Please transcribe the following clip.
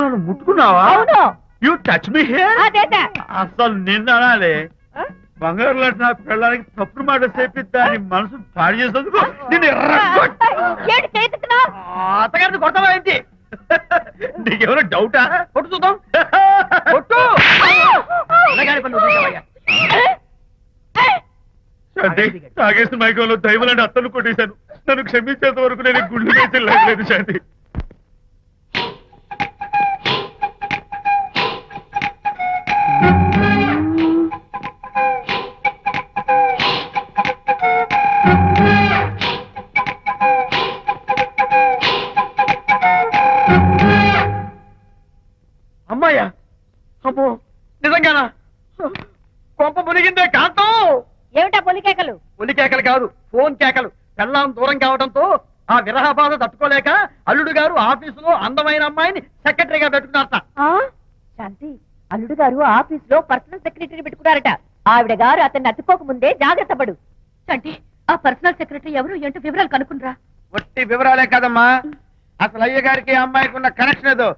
నన్ను ముట్టుకున్నావా? అవును. You touch me here. అదేదా అసలు నిన్న అనాలే బంగారు లాంటి నా పిల్లలకి తప్పుడు మాట చెప్పి దాని మనసు పాడు చేసేందుకు నేను ఏంటి చేతుకున్నా అత్తగారిని కొడతావా ఏంటి? నీకేమైనా డౌటా? కొట్టు చూద్దాం. కొట్టు. శాంతి, తాగేసిన మైకంలో దైవలాంటి అత్తను కొట్టేశాను. నన్ను క్షమించేంత వరకు నేను గుళ్ళు వేసి లేదు శాంతి. అమ్మాయ్యా, అమ్మో నిజంగానా? కొంప మునిగిందే కాంతం. ఏమిటా పొలికేకలు? ఒలి కేకలు కాదు, ఫోన్ కేకలు. పెళ్ళాం దూరం కావడంతో ఆ విరహ బాధ తట్టుకోలేక అల్లుడు గారు ఆఫీసులో అందమైన అమ్మాయిని సెక్రటరీగా పెట్టుకున్నారట. శాంతి, అల్లుడు గారు ఆఫీస్ లో పర్సనల్ సెక్రటరీ పెట్టుకున్నారట. ఆవిడ గారు అతన్ని అతుక్కోక ముందే జాగ్రత్త పడు. శాంతి, ఆ పర్సనల్ సెక్రటరీ ఎవరు ఏంటో వివరాలు కనుక్కునరా. ఒట్టి వివరాలే కదమ్మా, అసలు అయ్య గారికి అమ్మాయికి ఉన్న కనెక్షన్ ఏదో.